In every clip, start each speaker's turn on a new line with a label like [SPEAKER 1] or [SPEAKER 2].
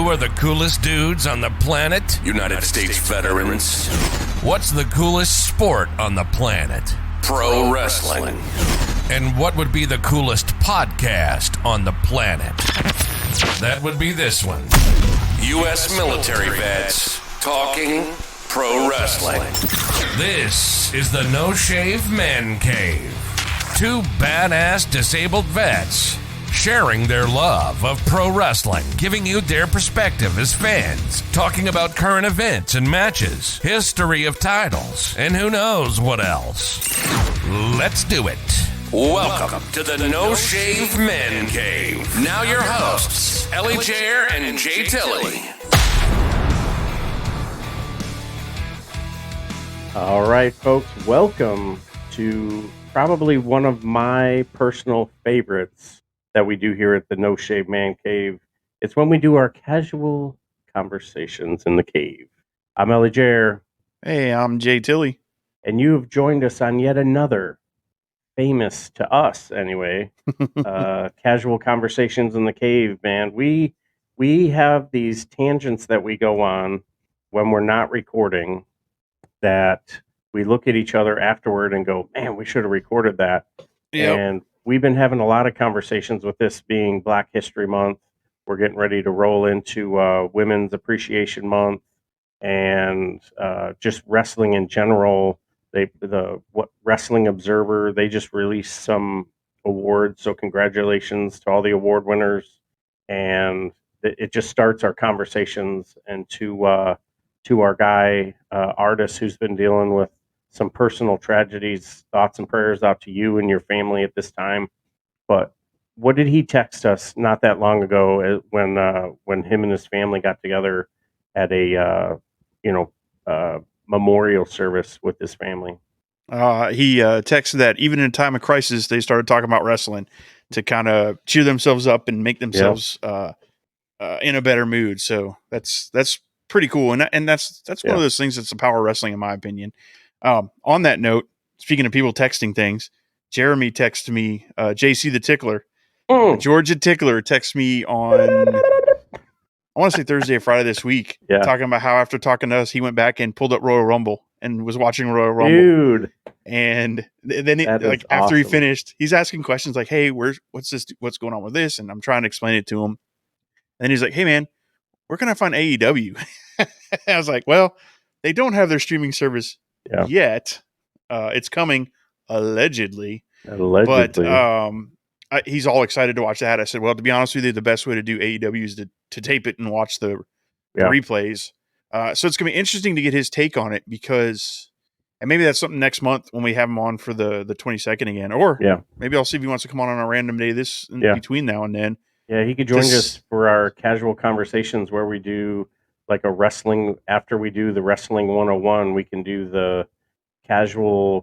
[SPEAKER 1] Who are the coolest dudes on the planet?
[SPEAKER 2] United States veterans.
[SPEAKER 1] What's the coolest sport on the planet?
[SPEAKER 2] Pro wrestling.
[SPEAKER 1] And what would be the coolest podcast on the planet? That would be this one.
[SPEAKER 2] U.S. military vets talking pro wrestling.
[SPEAKER 1] This is the No Shave Man Cave. Two badass disabled vets sharing their love of pro wrestling, giving you their perspective as fans, talking about current events and matches, history of titles, and who knows what else. Let's do it.
[SPEAKER 2] Welcome to the No Shave Men Cave. Now your hosts, Ellie Jair and Jay Tilley.
[SPEAKER 3] All right, folks, welcome to probably one of my personal favorites that we do here at the No Shave Man Cave. It's when we do our casual conversations in the cave. I'm Ellie Jair.
[SPEAKER 4] Hey, I'm Jay Tilley.
[SPEAKER 3] And you have joined us on yet another famous, to us anyway, casual conversations in the cave, man. We have these tangents that we go on when we're not recording that we look at each other afterward and go, man, we should have recorded that.
[SPEAKER 4] Yep.
[SPEAKER 3] And we've been having a lot of conversations with this being Black History Month. We're getting ready to roll into Women's Appreciation Month and just wrestling in general. Wrestling Observer, they just released some awards. So congratulations to all the award winners. And it just starts our conversations, and to our guy, artist who's been dealing with some personal tragedies, thoughts and prayers out to you and your family at this time. But what did he text us not that long ago when him and his family got together at a memorial service with his family?
[SPEAKER 4] He texted that even in a time of crisis, they started talking about wrestling to kind of cheer themselves up and make themselves in a better mood. So that's pretty cool, and that's one of those things that's the power of wrestling, in my opinion. On that note, speaking of people texting things, Jeremy texted me, JC the Tickler, Georgia Tickler texted me on, I want to say Thursday or Friday this week, talking about how after talking to us, he went back and pulled up Royal Rumble and was watching Royal Rumble.
[SPEAKER 3] Dude.
[SPEAKER 4] And then after he finished, he's asking questions like, hey, what's going on with this? And I'm trying to explain it to him. And he's like, hey man, where can I find AEW? I was like, well, they don't have their streaming service yet. It's coming allegedly. But he's all excited to watch that. I said, well, to be honest with you, the best way to do AEW is to tape it and watch the replays. So it's going to be interesting to get his take on it, because, and maybe that's something next month when we have him on for the 22nd again, or maybe I'll see if he wants to come on a random day between now and then.
[SPEAKER 3] Yeah, he could join us for our casual conversations where we do like a wrestling, after we do the Wrestling 101, we can do the casual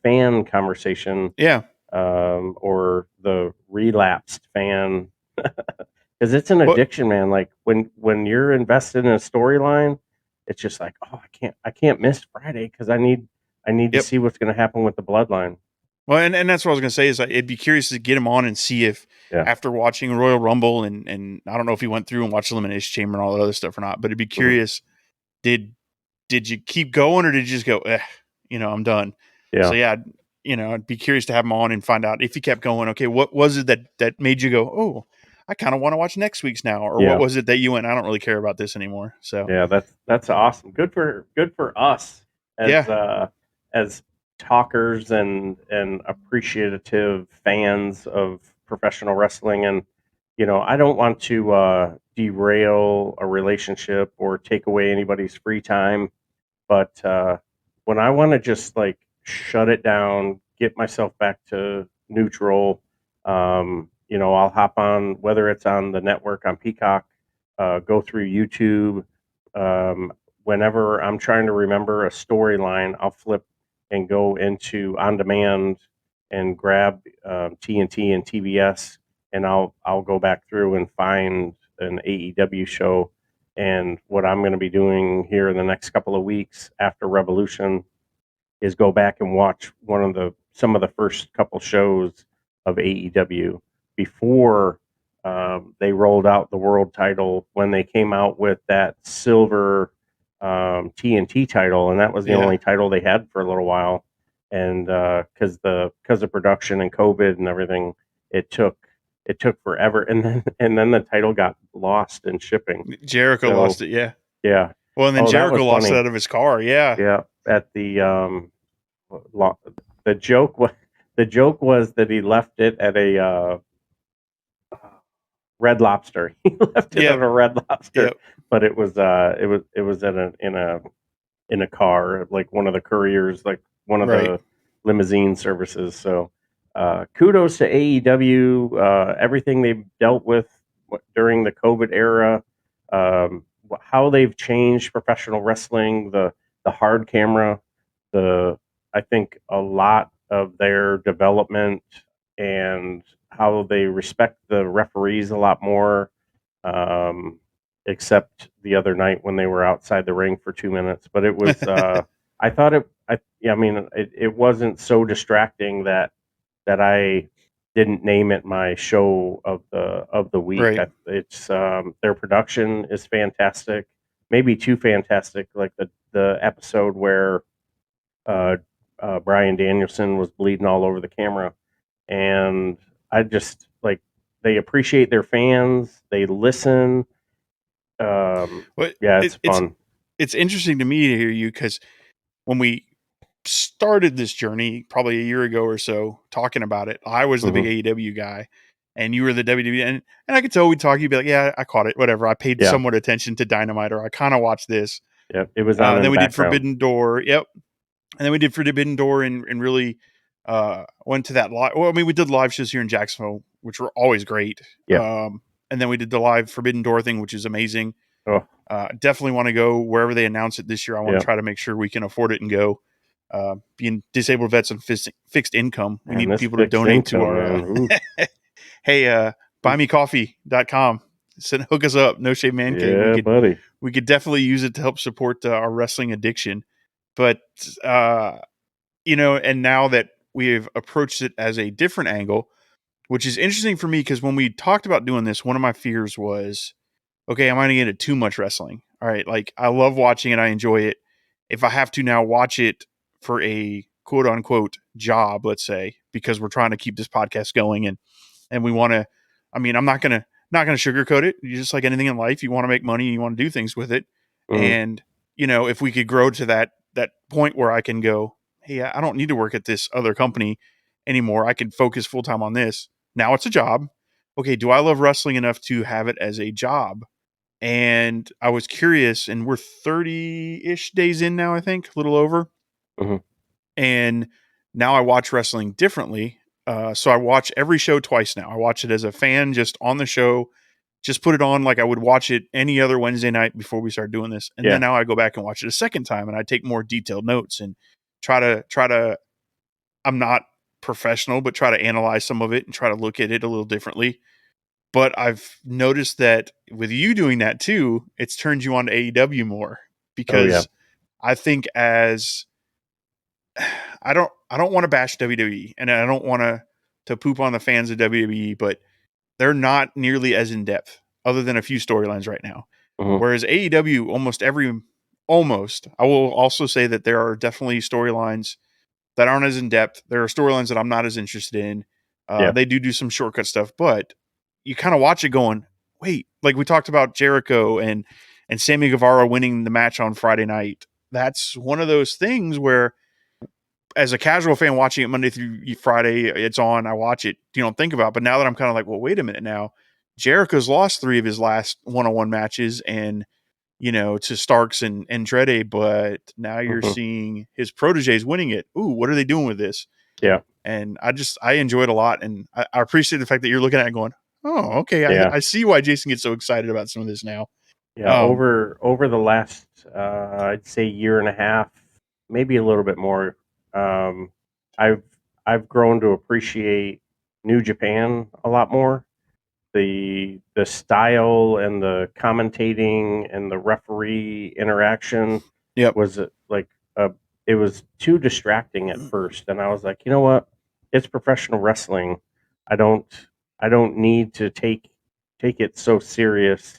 [SPEAKER 3] fan conversation.
[SPEAKER 4] Yeah.
[SPEAKER 3] Or the relapsed fan. Because it's an addiction, man. Like when you're invested in a storyline, it's just like, oh, I can't miss Friday because I need to see what's going to happen with the Bloodline.
[SPEAKER 4] Well, and that's what I was going to say is it'd be curious to get him on and see if after watching Royal Rumble and I don't know if he went through and watched Elimination Chamber and all that other stuff or not, but it'd be curious. Did you keep going, or did you just go, I'm done?
[SPEAKER 3] Yeah.
[SPEAKER 4] So I'd be curious to have him on and find out if he kept going. Okay, what was it that made you go, oh, I kind of want to watch next week's now, or what was it that you went, I don't really care about this anymore? So
[SPEAKER 3] that's awesome. Good for us as talkers and appreciative fans of professional wrestling. And I don't want to derail a relationship or take away anybody's free time, but when I want to just like shut it down, get myself back to neutral, I'll hop on, whether it's on the network on Peacock, go through YouTube. Whenever I'm trying to remember a storyline, I'll flip and go into on demand and grab TNT and TBS, and I'll go back through and find an AEW show. And what I'm going to be doing here in the next couple of weeks after Revolution is go back and watch some of the first couple shows of AEW before they rolled out the world title when they came out with that silver TNT title, and that was the only title they had for a little while. And because of production and COVID and everything, it took forever, and then the title got lost in shipping.
[SPEAKER 4] Jericho lost it, yeah. Well, and then Jericho lost it out of his car,
[SPEAKER 3] yeah. At the the joke was that he left it at a Red Lobster. He left it at a Red Lobster, but it was in a car, like one of the couriers, like one of the limousine services. So kudos to AEW, everything they've dealt with during the COVID era, how they've changed professional wrestling, the hard camera, I think a lot of their development and how they respect the referees a lot more, except the other night when they were outside the ring for 2 minutes. But it was, I thought it wasn't so distracting that I didn't name it my show of the week. It's their production is fantastic, maybe too fantastic, like the episode where Bryan Danielson was bleeding all over the camera, and I just like they appreciate their fans, they listen. It's fun.
[SPEAKER 4] It's interesting to me to hear you, because when we started this journey probably a year ago or so talking about it, I was the big AEW guy and you were the WWE, and I could tell we'd talk, you'd be like, yeah, I caught it, whatever. I paid somewhat attention to Dynamite, or I kind of watched this.
[SPEAKER 3] Yep, it was on.
[SPEAKER 4] And then we did Forbidden Door. Yep. And then we did Forbidden Door and really went to that live. Well, I mean, we did live shows here in Jacksonville, which were always great.
[SPEAKER 3] Yeah.
[SPEAKER 4] And then we did the live Forbidden Door thing, which is amazing. Definitely want to go wherever they announce it this year. I want to try to make sure we can afford it and go. Being disabled vets on fixed income, we need people to donate to our hey, buymecoffee.com. Hook us up. No Shave Man Cave.
[SPEAKER 3] Buddy.
[SPEAKER 4] We could definitely use it to help support our wrestling addiction. But and now that we've approached it as a different angle, which is interesting for me, because when we talked about doing this, one of my fears was, okay, am I going to get into too much wrestling? All right, like I love watching it, I enjoy it. If I have to now watch it for a quote unquote job, let's say, because we're trying to keep this podcast going and we want to, I mean, I'm not going to sugarcoat it. You just like anything in life, you want to make money, you want to do things with it. And if we could grow to that point where I can go, hey, I don't need to work at this other company anymore. I can focus full time on this. Now it's a job. Okay, do I love wrestling enough to have it as a job? And I was curious, and we're 30-ish days in now, I think, a little over. And now I watch wrestling differently. So I watch every show twice now. I watch it as a fan, just on the show, just put it on like I would watch it any other Wednesday night before we start doing this. And then now I go back and watch it a second time, and I take more detailed notes and try to, I'm not professional, but try to analyze some of it and try to look at it a little differently. But I've noticed that with you doing that too, it's turned you on to AEW more, because I think as I don't want to bash WWE, and I don't want to poop on the fans of WWE, but they're not nearly as in depth, other than a few storylines right now. Whereas AEW, I will also say that there are definitely storylines that aren't as in depth. There are storylines that I'm not as interested in. They do some shortcut stuff, but you kind of watch it going, wait, like we talked about Jericho and Sammy Guevara winning the match on Friday night. That's one of those things where, as a casual fan watching it Monday through Friday, it's on, I watch it, you don't think about it. But now that I'm kind of like, well, wait a minute now, Jericho's lost 3 of his last one-on-one matches and, to Starks and Andrade, but now you're seeing his proteges winning it. Ooh, what are they doing with this?
[SPEAKER 3] Yeah.
[SPEAKER 4] And I enjoy it a lot. And I appreciate the fact that you're looking at it going, oh, okay. I see why Jason gets so excited about some of this now.
[SPEAKER 3] Yeah. Over the last, I'd say year and a half, maybe a little bit more. I've grown to appreciate New Japan a lot more. The style and the commentating and the referee interaction was like it was too distracting at first, and I was like, you know what? It's professional wrestling. I don't need to take take it so serious.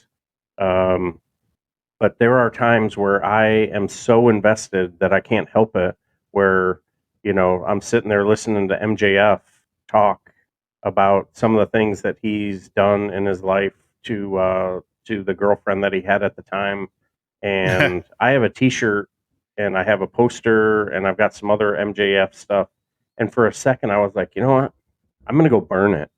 [SPEAKER 3] But there are times where I am so invested that I can't help it, where, I'm sitting there listening to MJF talk about some of the things that he's done in his life to the girlfriend that he had at the time. And I have a t-shirt and I have a poster and I've got some other MJF stuff. And for a second I was like, you know what? I'm going to go burn it.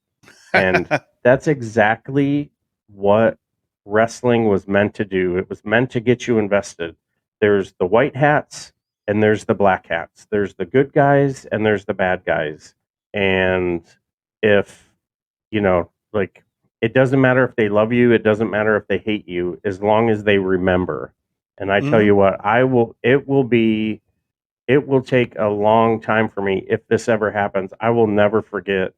[SPEAKER 3] And that's exactly what wrestling was meant to do. It was meant to get you invested. There's the white hats and there's the black hats. There's the good guys and there's the bad guys. And if, like, it doesn't matter if they love you, it doesn't matter if they hate you, as long as they remember. And I tell you what, it will take a long time for me if this ever happens. I will never forget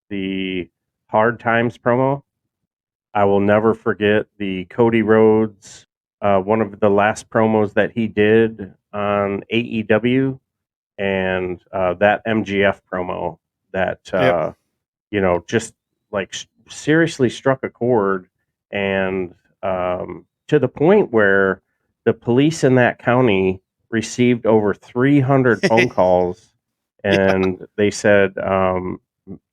[SPEAKER 3] the Hard Times promo. I will never forget the Cody Rhodes, one of the last promos that he did on AEW, and that MGF promo that just like seriously struck a chord, and to the point where the police in that county received over 300 phone calls, and they said, sir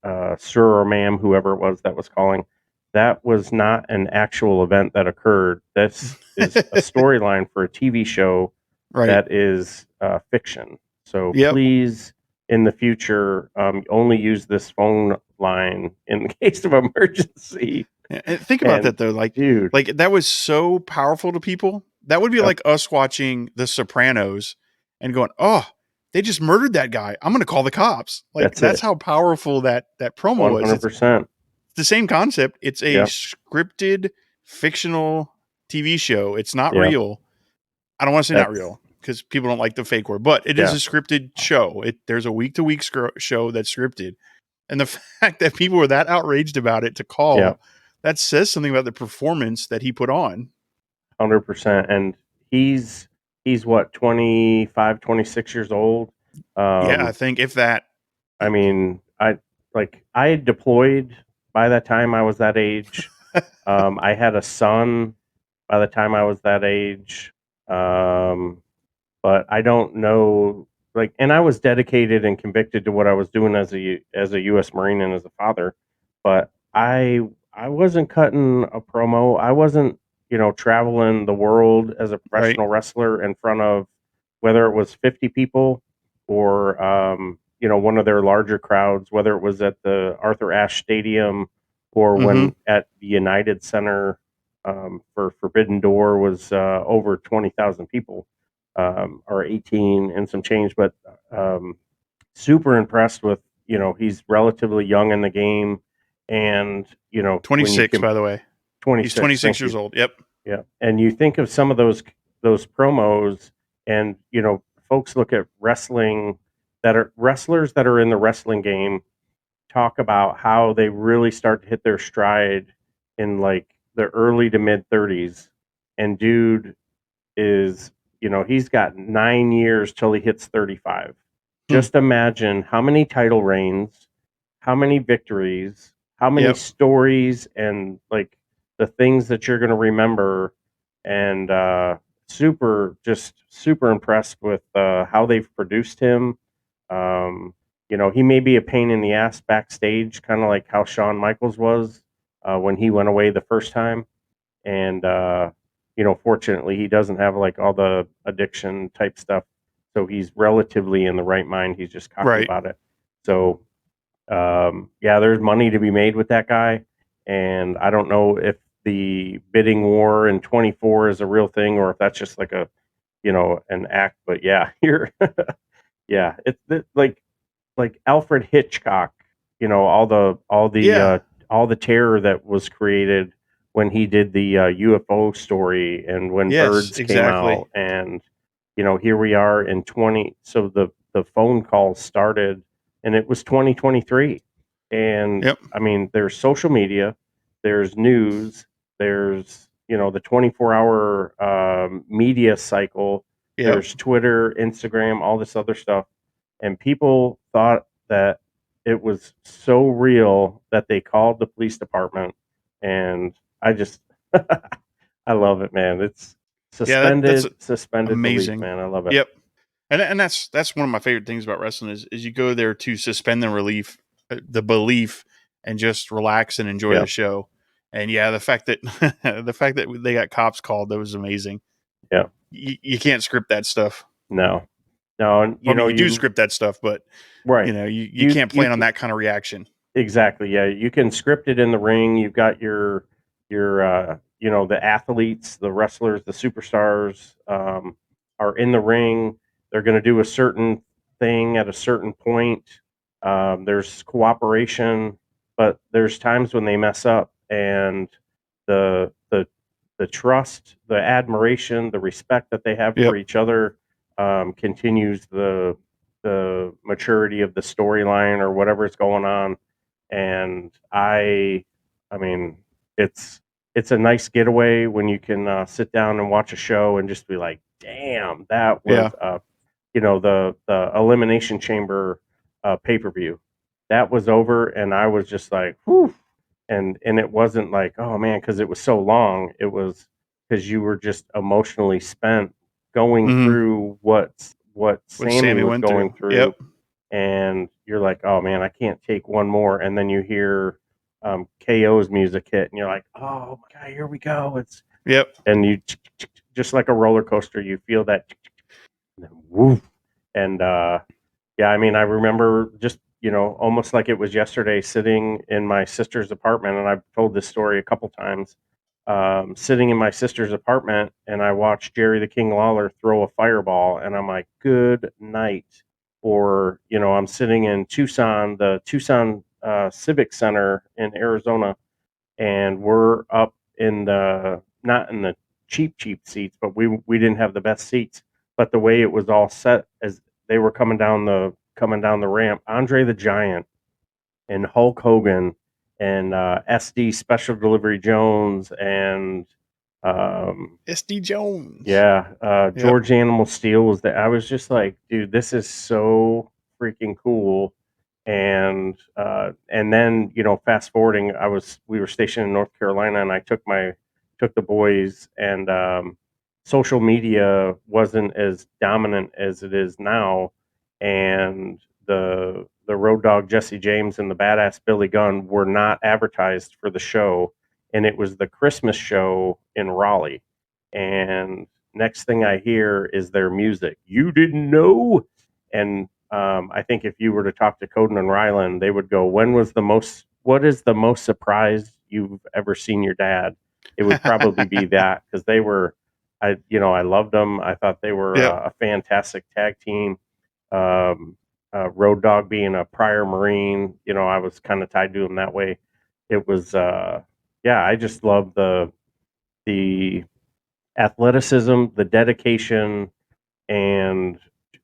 [SPEAKER 3] or ma'am, whoever it was that was calling, that was not an actual event that occurred. This is a storyline for a TV show that is fiction. So please, in the future, only use this phone line in the case of emergency.
[SPEAKER 4] And think about that though, like, dude, like that was so powerful to people. That would be like us watching The Sopranos and going, "Oh, they just murdered that guy. I'm going to call the cops." Like that's how powerful that promo
[SPEAKER 3] 100%.
[SPEAKER 4] was. It's the same concept. It's a scripted, fictional TV show. It's not real. I don't want to say not real because people don't like the fake word, but it is a scripted show. There's a week-to-week show that's scripted, and the fact that people were that outraged about it to call, that says something about the performance that he put on.
[SPEAKER 3] 100%. And he's what, 25, 26 years old.
[SPEAKER 4] I think if that.
[SPEAKER 3] I mean, I had deployed by that time I was that age. I had a son by the time I was that age. But I don't know, and I was dedicated and convicted to what I was doing as a U.S. Marine and as a father, but I wasn't cutting a promo. I wasn't, traveling the world as a professional wrestler in front of, whether it was 50 people or, one of their larger crowds, whether it was at the Arthur Ashe Stadium or when at the United Center for Forbidden Door was over 20,000 people. Or 18 and some change, but super impressed with, he's relatively young in the game, and
[SPEAKER 4] 26 by the way.
[SPEAKER 3] 26.
[SPEAKER 4] He's 26 years old. Yep.
[SPEAKER 3] Yeah. And you think of some of those promos, and folks look at wrestlers that are in the wrestling game talk about how they really start to hit their stride in like the early to mid 30s, and dude is, he's got 9 years till he hits 35. Just imagine how many title reigns, how many victories, how many stories, and like the things that you're going to remember. And super impressed with how they've produced him. He may be a pain in the ass backstage, kind of like how Shawn Michaels was when he went away the first time. And fortunately he doesn't have like all the addiction type stuff, so he's relatively in the right mind. He's just cocky about it. So there's money to be made with that guy, and I don't know if the bidding war in 24 is a real thing or if that's just like a an act. But you're it's like Alfred Hitchcock, all the terror that was created when he did the UFO story, and when birds came out, and here we are in 20. So the phone call started, and it was 2023, and I mean, there's social media, there's news, there's the 24-hour media cycle, there's Twitter, Instagram, all this other stuff, and people thought that it was so real that they called the police department. And I just I love it, man. It's
[SPEAKER 4] that's
[SPEAKER 3] suspended
[SPEAKER 4] amazing,
[SPEAKER 3] belief, man. I love it.
[SPEAKER 4] Yep. And that's one of my favorite things about wrestling is you go there to suspend the belief, and just relax and enjoy the show. And yeah, the fact that they got cops called, that was amazing.
[SPEAKER 3] Yeah,
[SPEAKER 4] you can't script that stuff.
[SPEAKER 3] No, and
[SPEAKER 4] you do script that stuff, but
[SPEAKER 3] right,
[SPEAKER 4] you can't plan on that kind of reaction.
[SPEAKER 3] Exactly. Yeah, you can script it in the ring. You've got your the athletes, the wrestlers, the superstars are in the ring. They're going to do a certain thing at a certain point. There's cooperation, but there's times when they mess up, and the the the trust, the admiration, the respect that they have for each other continues the maturity of the storyline or whatever's going on. And I mean, it's a nice getaway when you can sit down and watch a show and just be like, damn, that was the Elimination Chamber pay-per-view that was over, and I was just like, whew. And it wasn't like, oh man, because it was so long. It was because you were just emotionally spent going through what Sammy was going through.
[SPEAKER 4] Yep.
[SPEAKER 3] And you're like, oh man, I can't take one more. And then you hear KO's music hit, and you're like, oh my god, here we go. It's and you just like a roller coaster, you feel that, and then woof. And yeah, I mean, I remember just almost like it was yesterday, sitting in my sister's apartment, and I've told this story a couple times. Sitting in my sister's apartment, and I watched Jerry the King Lawler throw a fireball, and I'm like, good night. Or I'm sitting in the Tucson Civic Center in Arizona, and we're up in the not in the cheap seats, but we didn't have the best seats. But the way it was all set as they were coming down the ramp, Andre the Giant and Hulk Hogan and SD Special Delivery Jones and
[SPEAKER 4] SD Jones.
[SPEAKER 3] Yeah, George Animal Steel was there. I was just like, dude, this is so freaking cool. And then fast forwarding, we were stationed in North Carolina, and I took the boys, and social media wasn't as dominant as it is now, and the Road Dogg Jesse James and the Badass Billy Gunn were not advertised for the show, and it was the Christmas show in Raleigh. And next thing I hear is their music. You didn't know? And I think if you were to talk to Coden and Ryland, they would go, what is the most surprised you've ever seen your dad? It would probably be that, because they were, I loved them. I thought they were a fantastic tag team. Road Dogg being a prior Marine, I was kind of tied to him that way. It was, I just love the athleticism, the dedication, and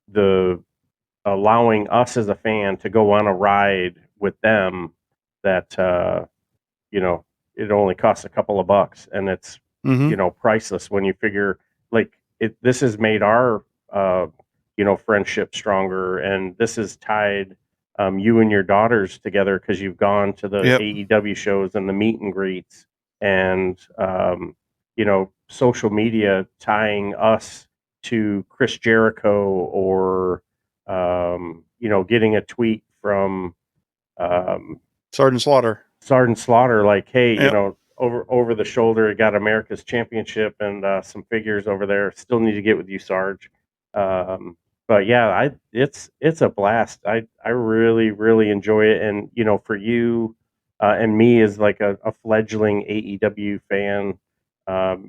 [SPEAKER 3] the allowing us as a fan to go on a ride with them that it only costs a couple of bucks, and it's priceless when you figure like this has made our friendship stronger, and this has tied you and your daughters together because you've gone to the AEW shows and the meet and greets, and social media tying us to Chris Jericho, or getting a tweet from
[SPEAKER 4] Sergeant
[SPEAKER 3] Slaughter, like, hey, over the shoulder, it got America's Championship and some figures over there. Still need to get with you, Sarge. But yeah, it's a blast. I really, really enjoy it. And for you and me as like a fledgling AEW fan,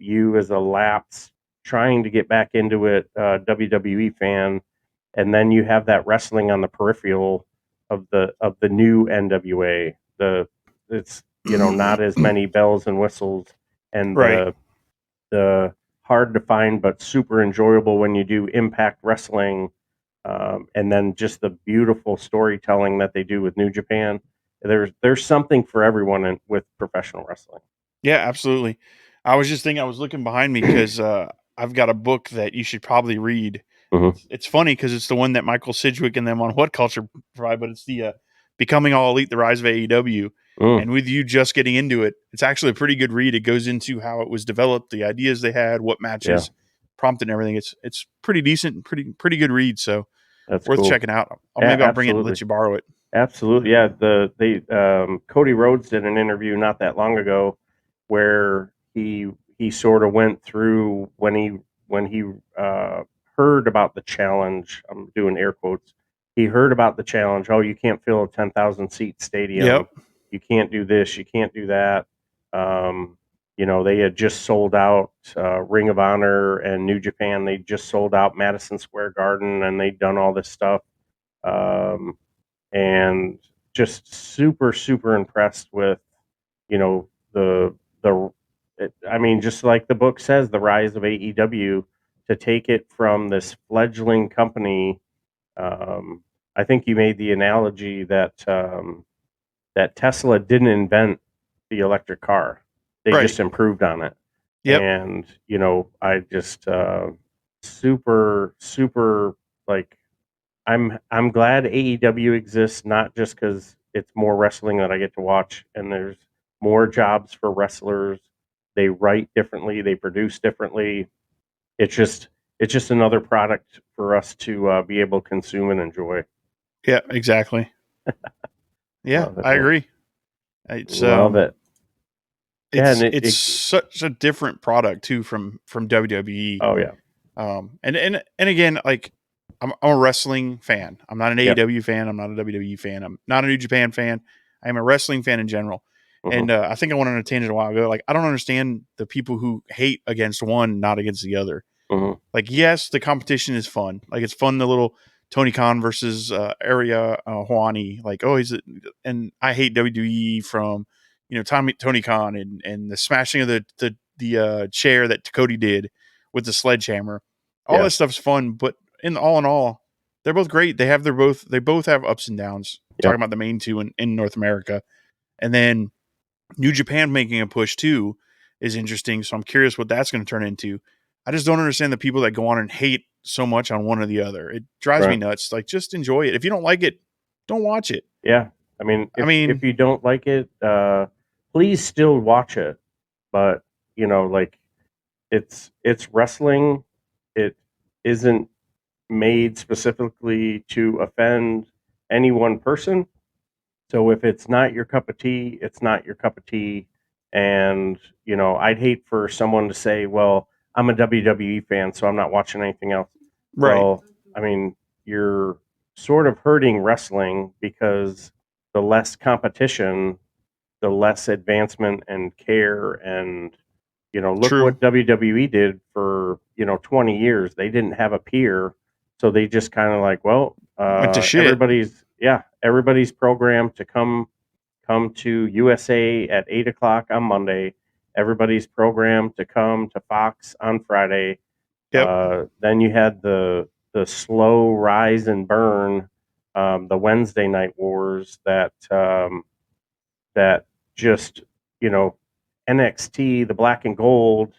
[SPEAKER 3] you as a lapsed trying to get back into it WWE fan, and then you have that wrestling on the peripheral of the new NWA. It's not as many bells and whistles, and the hard to find but super enjoyable when you do Impact Wrestling, and then just the beautiful storytelling that they do with New Japan. There's something for everyone with professional wrestling.
[SPEAKER 4] Yeah, absolutely. I was just thinking, I was looking behind me because I've got a book that you should probably read. It's funny because it's the one that Michael Sidgwick and them on What Culture provide, but it's the Becoming All Elite: The Rise of AEW. And with you just getting into it, it's actually a pretty good read. It goes into how it was developed, the ideas they had, what matches prompted and everything. It's pretty decent and pretty good read. So
[SPEAKER 3] that's
[SPEAKER 4] worth
[SPEAKER 3] cool.
[SPEAKER 4] checking out. I'll bring it and let you borrow it.
[SPEAKER 3] Absolutely. Yeah. Cody Rhodes did an interview not that long ago where he sort of went through when he heard about the challenge. I'm doing air quotes. He heard about the challenge. Oh, you can't fill a 10,000 seat stadium.
[SPEAKER 4] Yep.
[SPEAKER 3] You can't do this. You can't do that. They had just sold out Ring of Honor and New Japan. They just sold out Madison Square Garden, and they'd done all this stuff. And just super, super impressed with, just like the book says, the rise of AEW, to take it from this fledgling company. I think you made the analogy that that Tesla didn't invent the electric car; they just improved on it.
[SPEAKER 4] Yep.
[SPEAKER 3] And I just super, super like. I'm glad AEW exists, not just because it's more wrestling that I get to watch, and there's more jobs for wrestlers. They write differently, they produce differently. It's just another product for us to be able to consume and enjoy.
[SPEAKER 4] Yeah, exactly. Yeah, I agree.
[SPEAKER 3] Love it.
[SPEAKER 4] It's such a different product too from WWE.
[SPEAKER 3] Oh yeah.
[SPEAKER 4] And again, like I'm a wrestling fan. I'm not an AEW fan. I'm not a WWE fan. I'm not a New Japan fan. I'm a wrestling fan in general. And I think I went on a tangent a while ago. Like, I don't understand the people who hate against one, not against the other. Like, yes, the competition is fun. Like, it's fun, the little Tony Khan versus Area Hawani. Like, and I hate WWE from, Tony Khan and the smashing of the chair that Cody did with the sledgehammer. All this stuff's fun, but in all, they're both great. They both have ups and downs. Talking about the main two in North America. And then New Japan making a push too is interesting. So I'm curious what that's going to turn into. I just don't understand the people that go on and hate so much on one or the other. It drives me nuts. Like, just enjoy it. If you don't like it, don't watch it.
[SPEAKER 3] Yeah. If you don't like it, please still watch it. But, it's wrestling. It isn't made specifically to offend any one person. So if it's not your cup of tea, it's not your cup of tea. And, I'd hate for someone to say, well, I'm a WWE fan, so I'm not watching anything else.
[SPEAKER 4] Right.
[SPEAKER 3] Well, you're sort of hurting wrestling, because the less competition, the less advancement and care. And, look what WWE did for, 20 years. They didn't have a peer. So they just kind of like, well,
[SPEAKER 4] went to shit.
[SPEAKER 3] Everybody's programmed to come to USA at 8:00 on Monday. Everybody's programmed to come to Fox on Friday.
[SPEAKER 4] Yep.
[SPEAKER 3] Then you had the slow rise and burn, the Wednesday night wars that just, NXT, the black and gold,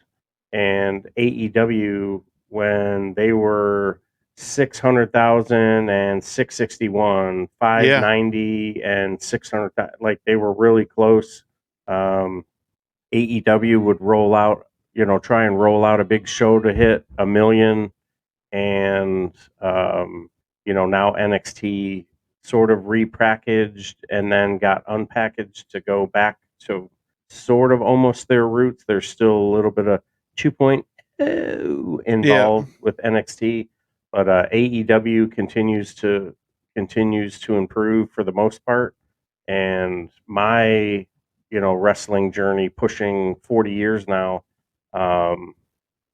[SPEAKER 3] and AEW, when they were 600,000 and 661, 590 and 600, like they were really close. AEW would roll out, try and roll out a big show to hit 1 million. And, now NXT sort of repackaged and then got unpackaged to go back to sort of almost their roots. There's still a little bit of 2.0 involved with NXT, but AEW continues to improve for the most part. And my, wrestling journey, pushing 40 years now,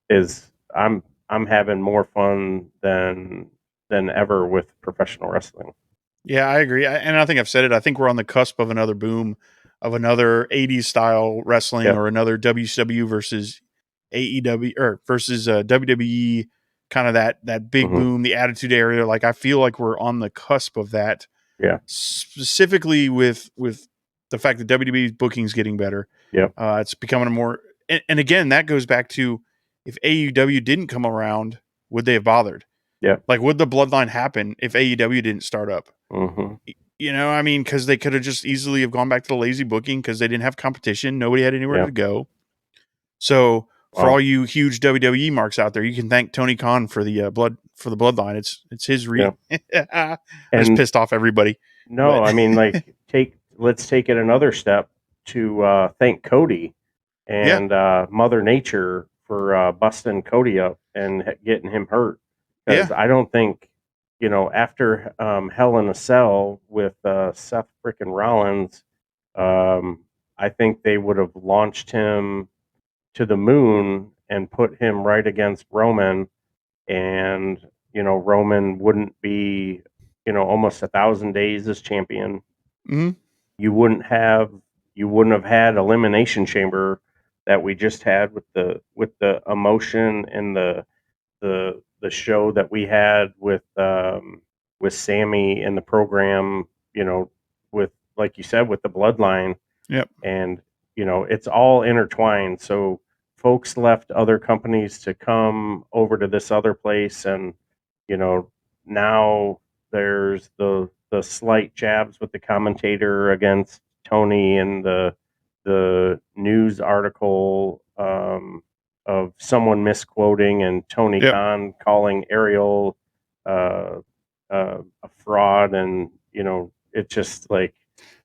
[SPEAKER 3] is I'm having more fun than ever with professional wrestling.
[SPEAKER 4] Yeah, I agree. And I think I've said it. I think we're on the cusp of another boom, of another 80s style wrestling, or another WCW versus AEW or versus WWE, kind of that big boom, the Attitude Era. Like, I feel like we're on the cusp of that.
[SPEAKER 3] Yeah.
[SPEAKER 4] Specifically with the fact that WWE's booking is getting better.
[SPEAKER 3] Yeah.
[SPEAKER 4] It's becoming a more, and again, that goes back to, if AEW didn't come around, would they have bothered?
[SPEAKER 3] Yeah.
[SPEAKER 4] Like, would the Bloodline happen if AEW didn't start up? I mean, because they could have just easily have gone back to the lazy booking because they didn't have competition. Nobody had anywhere to go. So for all you huge WWE marks out there, you can thank Tony Khan for the Bloodline. It's his I just pissed off everybody.
[SPEAKER 3] No, but. I mean, like let's take it another step to thank Cody and Mother Nature for busting Cody up and getting him hurt. Because I don't think, after Hell in a Cell with Seth frickin' Rollins, I think they would have launched him to the moon and put him right against Roman, and Roman wouldn't be almost 1,000 days as champion.
[SPEAKER 4] Mm-hmm.
[SPEAKER 3] You wouldn't have had Elimination Chamber that we just had with the emotion and the show that we had with Sammy in the program, with, like you said, with the Bloodline.
[SPEAKER 4] Yep.
[SPEAKER 3] And it's all intertwined. So folks left other companies to come over to this other place, and now there's the slight jabs with the commentator against Tony, and the news article of someone misquoting, and Tony Khan calling Ariel a fraud, and it's just like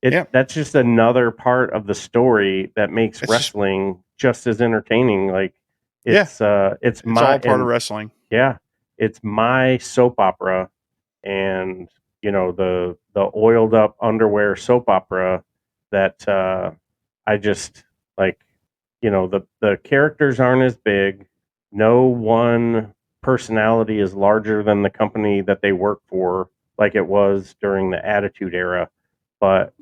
[SPEAKER 3] that's just another part of the story that makes wrestling just as entertaining. Like it's all
[SPEAKER 4] part of wrestling.
[SPEAKER 3] Yeah, it's my soap opera, and the oiled up underwear soap opera that I just like. The characters aren't as big. No one personality is larger than the company that they work for, like it was during the Attitude Era. But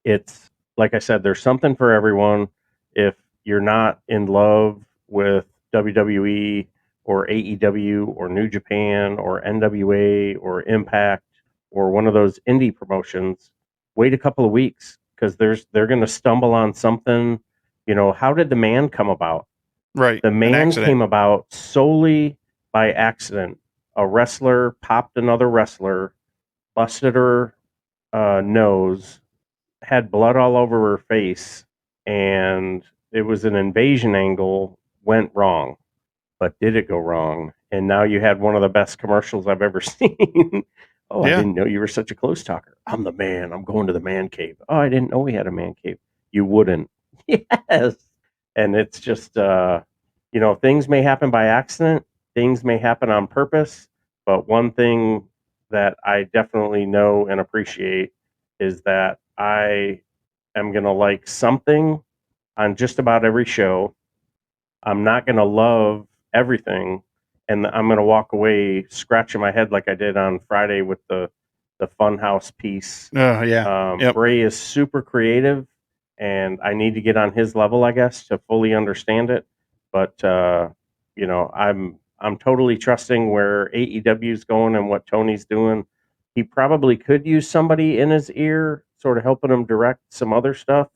[SPEAKER 3] it's like I said, there's something for everyone. If you're not in love with WWE or AEW or New Japan or NWA or Impact or one of those indie promotions, wait a couple of weeks, because they're going to stumble on something. How did the Man come about?
[SPEAKER 4] Right.
[SPEAKER 3] The Man came about solely by accident. A wrestler popped another wrestler, busted her nose, had blood all over her face, and it was an invasion angle, went wrong. But did it go wrong? And now you had one of the best commercials I've ever seen. Oh, I didn't know you were such a close talker. I'm the man. I'm going to the man cave. Oh, I didn't know we had a man cave. You wouldn't. Yes. And it's just, things may happen by accident. Things may happen on purpose. But one thing that I definitely know and appreciate is that I am going to like something on just about every show. I'm not going to love everything, and I'm going to walk away scratching my head like I did on Friday with the Funhouse piece. Bray is super creative, and I need to get on his level, I guess, to fully understand it. But I'm totally trusting where AEW is going and what Tony's doing. He probably could use somebody in his ear, sort of helping him direct some other stuff.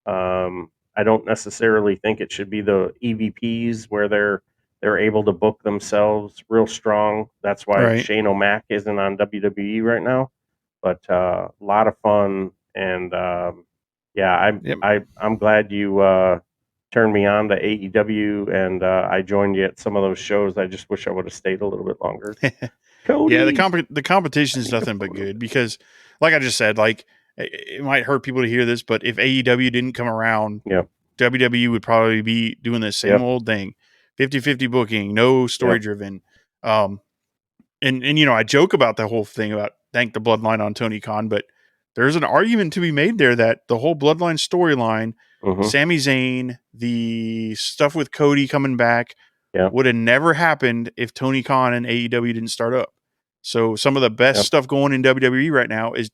[SPEAKER 3] I don't necessarily think it should be the EVPs where they're able to book themselves real strong. That's why Shane O'Mac isn't on WWE right now. But a lot of fun, and I'm glad you turned me on to AEW, and I joined you at some of those shows. I just wish I would have stayed a little bit longer. Cody.
[SPEAKER 4] Yeah, the competition is nothing but good because, like I just said, like it might hurt people to hear this, but if AEW didn't come around, WWE would probably be doing the same old thing, 50-50 booking, no story driven. And I joke about the whole thing about thank the Bloodline on Tony Khan, but there's an argument to be made there that the whole Bloodline storyline, Sami Zayn, the stuff with Cody coming back, would have never happened if Tony Khan and AEW didn't start up. So some of the best stuff going in WWE right now is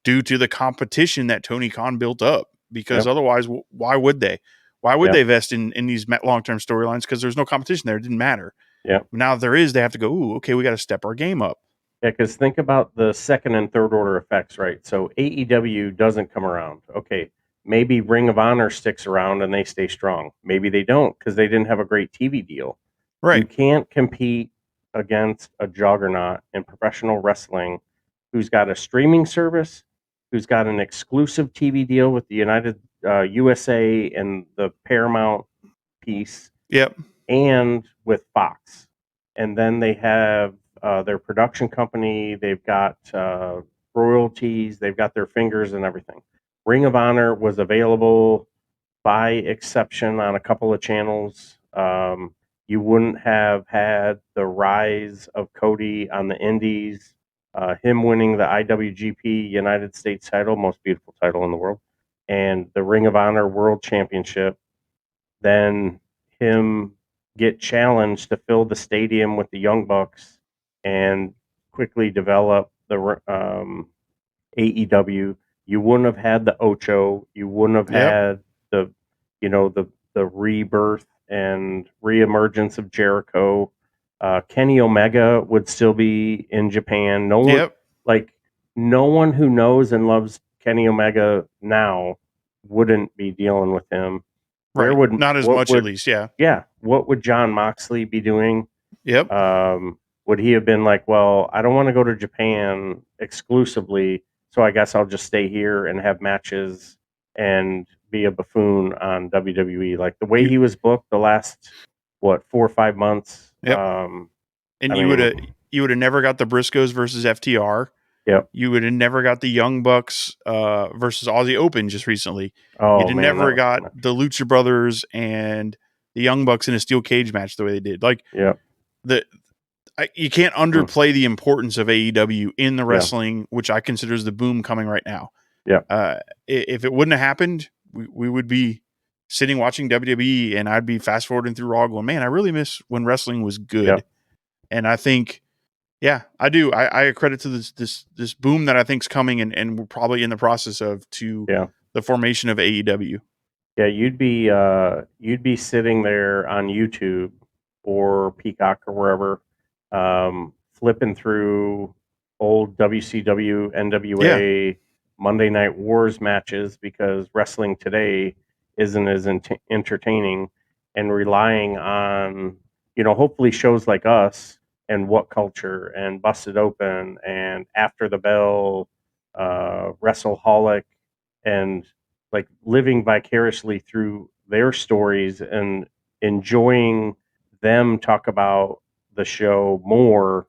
[SPEAKER 4] due to the competition that Tony Khan built up. Because otherwise, why would they? Why would they invest in these long-term storylines? Because there's no competition there. It didn't matter.
[SPEAKER 3] Yeah.
[SPEAKER 4] Now there is. They have to go, ooh, okay, we got to step our game up.
[SPEAKER 3] Yeah, because think about the second and third order effects, right? So AEW doesn't come around. Okay, maybe Ring of Honor sticks around and they stay strong. Maybe they don't because they didn't have a great TV deal.
[SPEAKER 4] Right.
[SPEAKER 3] You can't compete against a juggernaut in professional wrestling who's got a streaming service, who's got an exclusive TV deal with the United USA and the Paramount piece.
[SPEAKER 4] Yep.
[SPEAKER 3] And with Fox. And then they have their production company. They've got royalties. They've got their fingers and everything. Ring of Honor was available by exception on a couple of channels. You wouldn't have had the rise of Cody on the Indies, him winning the IWGP United States title, most beautiful title in the world, and the Ring of Honor World Championship. Then him get challenged to fill the stadium with the Young Bucks and quickly develop the AEW. You wouldn't have had the Ocho. You wouldn't have had the, the rebirth and reemergence of Jericho. Kenny Omega would still be in Japan. No one, no one who knows and loves Kenny Omega now wouldn't be dealing with him.
[SPEAKER 4] Right. Not as much, at least. Yeah.
[SPEAKER 3] Yeah. What would John Moxley be doing?
[SPEAKER 4] Yep.
[SPEAKER 3] Would he have been like, well, I don't want to go to Japan exclusively, so I guess I'll just stay here and have matches and be a buffoon on WWE? Like the way he was booked the last 4 or 5 months.
[SPEAKER 4] Yep. And you would have never got the Briscoes versus FTR.
[SPEAKER 3] Yep.
[SPEAKER 4] You would have never got the Young Bucks versus Aussie Open just recently.
[SPEAKER 3] Oh,
[SPEAKER 4] You'd have never got the Lucha Brothers and the Young Bucks in a steel cage match the way they did. Like, you can't underplay the importance of AEW in the wrestling, which I consider is the boom coming right now.
[SPEAKER 3] Yeah.
[SPEAKER 4] If it wouldn't have happened, we would be sitting watching WWE, and I'd be fast forwarding through Raw going, man, I really miss when wrestling was good.
[SPEAKER 3] Yep.
[SPEAKER 4] And I think, yeah, I do. I credit to this boom that I think is coming, and we're probably in the process of the formation of AEW.
[SPEAKER 3] Yeah, you'd be sitting there on YouTube or Peacock or wherever, flipping through old WCW, NWA, Monday Night Wars matches because wrestling today isn't as entertaining, and relying on, hopefully shows like us and What Culture and Busted Open and After the Bell, Wrestleaholic, and like living vicariously through their stories and enjoying them talk about the show more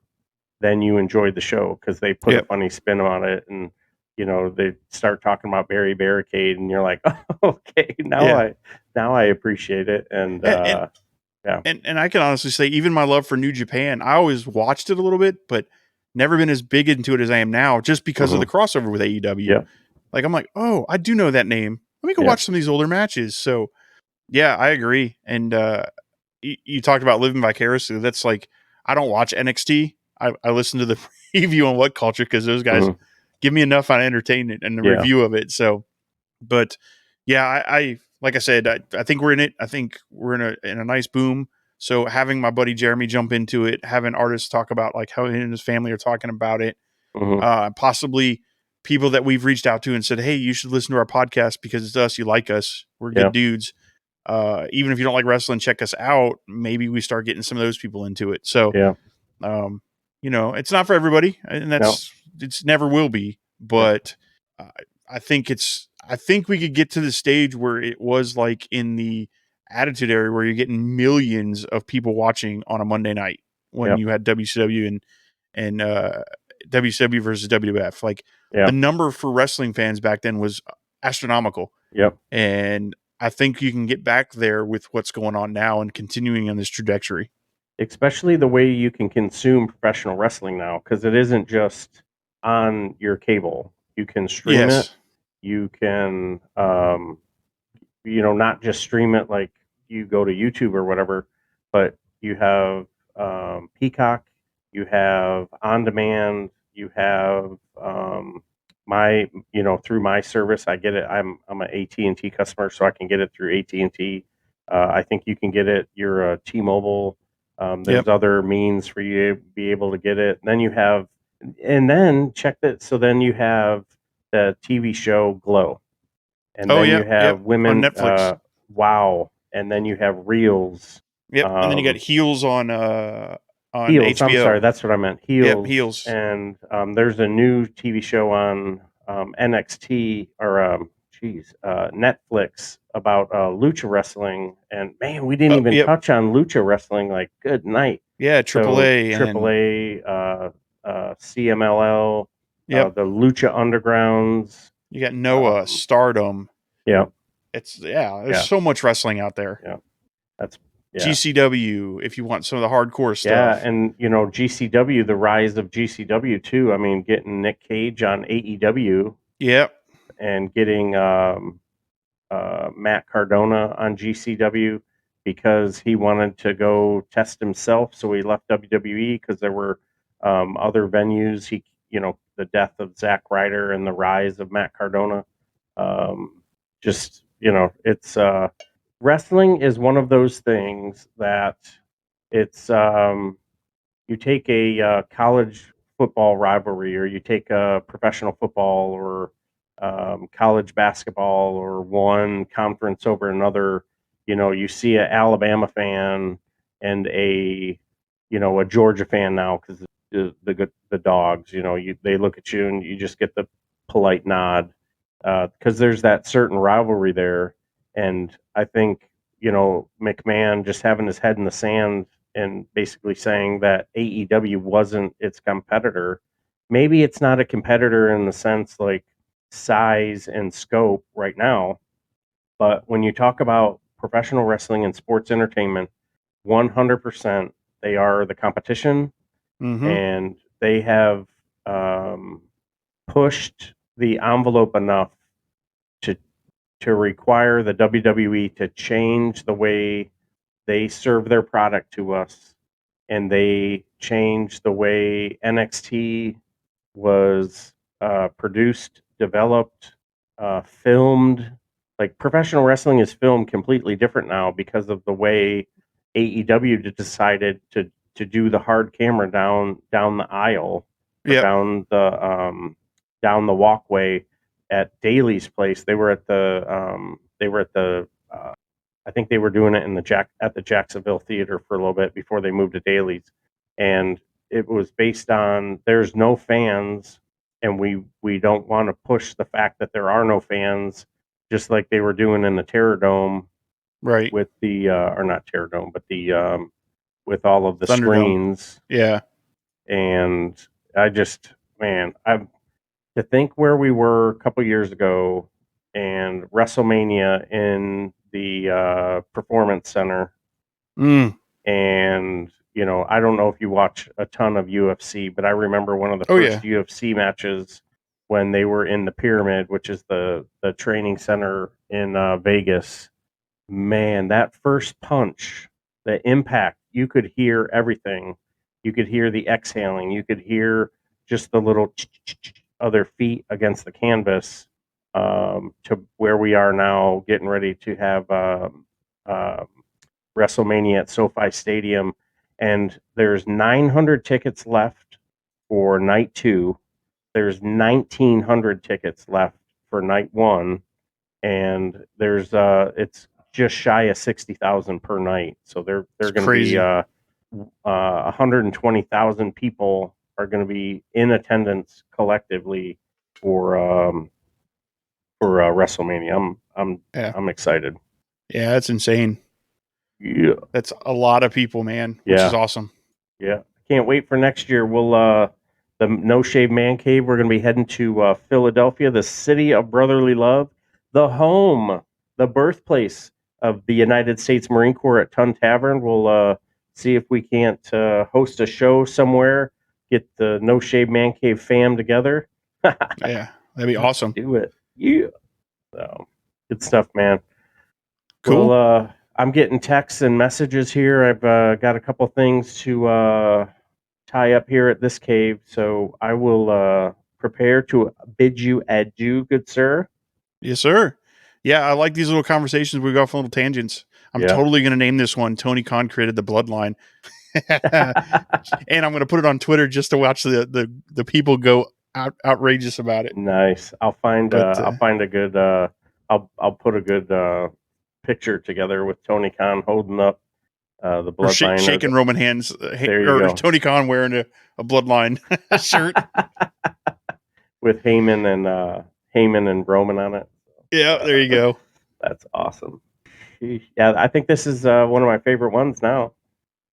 [SPEAKER 3] than you enjoyed the show because they put a funny spin on it, and they start talking about Barry Barricade, and you're like, oh, okay, now I appreciate it, and
[SPEAKER 4] I can honestly say, even my love for New Japan, I always watched it a little bit, but never been as big into it as I am now, just because of the crossover with AEW.
[SPEAKER 3] Yeah.
[SPEAKER 4] Like, I'm like, oh, I do know that name. Let me go watch some of these older matches. So, yeah, I agree. And you talked about living vicariously. That's like, I don't watch NXT. I listen to the preview on What Culture because those guys give me enough on entertainment and the review of it. So, but yeah, I like I said, I think we're in it. I think we're in a nice boom. So having my buddy Jeremy jump into it, having artists talk about like how he and his family are talking about it, possibly people that we've reached out to and said, hey, you should listen to our podcast because it's us. You like us. We're good dudes. Even if you don't like wrestling, check us out. Maybe we start getting some of those people into it. So, it's not for everybody, and it's never will be, but I think we could get to the stage where it was like in the Attitude Era where you're getting millions of people watching on a Monday night when you had WCW and WCW versus WWF. Like the number for wrestling fans back then was astronomical.
[SPEAKER 3] Yep.
[SPEAKER 4] And I think you can get back there with what's going on now and continuing on this trajectory.
[SPEAKER 3] Especially the way you can consume professional wrestling now, because it isn't just on your cable. You can stream it. You can, not just stream it like you go to YouTube or whatever, but you have Peacock, you have On Demand, you have through my service, I get it. I'm an AT&T customer, so I can get it through AT&T. I think you can get it. You're a T-Mobile. There's other means for you to be able to get it. And then check that. So then you have the TV show Glow, and then you have women
[SPEAKER 4] on Netflix.
[SPEAKER 3] Wow, and then you have Reels.
[SPEAKER 4] Yep, and then you got Heels on on
[SPEAKER 3] Heels.
[SPEAKER 4] HBO.
[SPEAKER 3] I'm sorry, that's what I meant. Heels.
[SPEAKER 4] Yep, Heels.
[SPEAKER 3] And there's a new TV show on NXT or Netflix about lucha wrestling. And man, we didn't even touch on lucha wrestling. Like, good night.
[SPEAKER 4] Yeah, AAA,
[SPEAKER 3] AAA, CMLL, the Lucha Undergrounds.
[SPEAKER 4] You got Noah, Stardom.
[SPEAKER 3] Yeah.
[SPEAKER 4] There's so much wrestling out there.
[SPEAKER 3] Yeah. That's
[SPEAKER 4] GCW, if you want some of the hardcore stuff.
[SPEAKER 3] Yeah, and GCW, the rise of GCW too. I mean, getting Nick Cage on AEW.
[SPEAKER 4] Yep.
[SPEAKER 3] And getting Matt Cardona on GCW because he wanted to go test himself. So he left WWE because there were other venues. The death of Zack Ryder and the rise of Matt Cardona. It's wrestling is one of those things that it's you take a college football rivalry, or you take a professional football or college basketball, or one conference over another. You see an Alabama fan and a Georgia fan now because the dogs. They look at you and you just get the polite nod because there's that certain rivalry there. And I think McMahon just having his head in the sand and basically saying that AEW wasn't its competitor. Maybe it's not a competitor in the sense like size and scope right now, but when you talk about professional wrestling and sports entertainment, 100% they are the competition. And they have pushed the envelope enough to require the WWE to change the way they serve their product to us, and they changed the way NXT was produced, developed, filmed. Like, professional wrestling is filmed completely different now because of the way AEW decided to do the hard camera down the aisle, down the walkway at Daly's place. They were at the I think they were doing it at the Jacksonville Theater for a little bit before they moved to Daly's, and it was based on there's no fans, and we don't want to push the fact that there are no fans, just like they were doing in the Terror Dome,
[SPEAKER 4] right?
[SPEAKER 3] With the or not Terror Dome, but the with all of the
[SPEAKER 4] Thunderdome.
[SPEAKER 3] screens.
[SPEAKER 4] Yeah,
[SPEAKER 3] and I just to think where we were a couple years ago and WrestleMania in the Performance Center. And, I don't know if you watch a ton of UFC, but I remember one of the first UFC matches when they were in the Pyramid, which is the training center in Vegas. Man, that first punch, the impact, you could hear everything. You could hear the exhaling. You could hear just the little of their feet against the canvas, to where we are now getting ready to have WrestleMania at SoFi Stadium. And there's 900 tickets left for night 2. There's 1,900 tickets left for night 1. And there's it's just shy of 60,000 per night. So they're going to be 120,000 people are going to be in attendance collectively for WrestleMania. I'm excited.
[SPEAKER 4] Yeah, that's insane.
[SPEAKER 3] Yeah,
[SPEAKER 4] that's a lot of people, man. Which is awesome.
[SPEAKER 3] Yeah, can't wait for next year. We'll the No Shave Man Cave. We're going to be heading to Philadelphia, the city of brotherly love, the home, the birthplace of the United States Marine Corps at Ton Tavern. We'll see if we can't host a show somewhere. Get the No Shave Man Cave fam together.
[SPEAKER 4] Yeah, that'd be awesome.
[SPEAKER 3] Do it. Yeah. So good stuff, man.
[SPEAKER 4] Cool.
[SPEAKER 3] Well, I'm getting texts and messages here. I've got a couple things to tie up here at this cave, so I will prepare to bid you adieu, good sir.
[SPEAKER 4] Yes, sir. Yeah, I like these little conversations. We go off on little tangents. I'm totally going to name this one Tony Khan created the Bloodline. And I'm going to put it on Twitter just to watch the people go outrageous about it.
[SPEAKER 3] Nice. I'll find a good I'll put a good picture together with Tony Khan holding up The Bloodline.
[SPEAKER 4] Shaking Roman hands.
[SPEAKER 3] There you go.
[SPEAKER 4] Tony Khan wearing a Bloodline shirt.
[SPEAKER 3] With Heyman and Roman on it.
[SPEAKER 4] Yeah, there you go.
[SPEAKER 3] That's awesome. Yeah, I think this is one of my favorite ones now.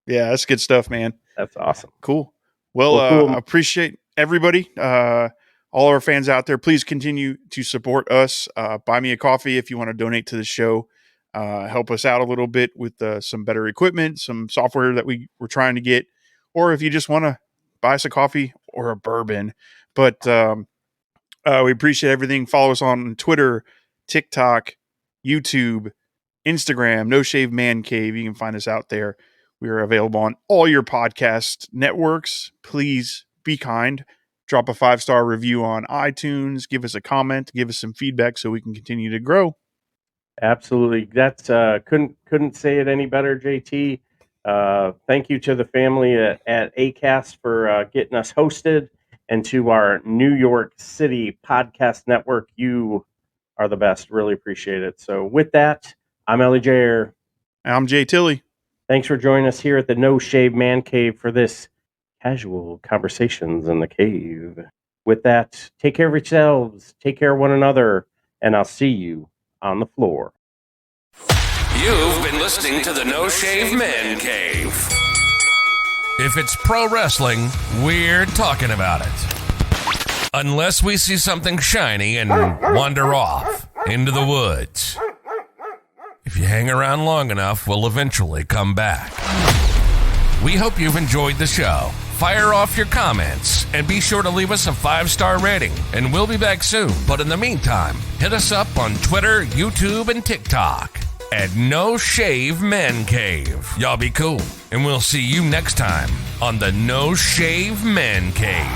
[SPEAKER 4] Yeah, that's good stuff, man.
[SPEAKER 3] That's awesome.
[SPEAKER 4] Cool. Well, cool. Appreciate everybody. All our fans out there, please continue to support us. Buy me a coffee if you want to donate to the show. Help us out a little bit with some better equipment, some software that we're trying to get, or if you just want to buy us a coffee or a bourbon. But we appreciate everything. Follow us on Twitter, TikTok, YouTube, Instagram, No Shave Man Cave. You can find us out there. We are available on all your podcast networks. Please be kind. Drop a 5-star review on iTunes. Give us a comment. Give us some feedback so we can continue to grow.
[SPEAKER 3] Absolutely. That's couldn't say it any better, JT. Thank you to the family at ACAST for getting us hosted, and to our New York City podcast network. You are the best. Really appreciate it. So with that, I'm Ellie Jair.
[SPEAKER 4] I'm Jay Tilley.
[SPEAKER 3] Thanks for joining us here at the No Shave Man Cave for this casual conversations in the cave. With that, take care of yourselves, take care of one another, and I'll see you on the floor.
[SPEAKER 2] You've been listening to the No Shave Man Cave.
[SPEAKER 1] If it's pro wrestling, we're talking about it. Unless we see something shiny and wander off into the woods. If you hang around long enough, we'll eventually come back. We hope you've enjoyed the show. Fire off your comments and be sure to leave us a 5-star rating, and we'll be back soon. But in the meantime, hit us up on Twitter, YouTube, and TikTok at No Shave Men Cave. Y'all be cool, and we'll see you next time on the No Shave Men Cave.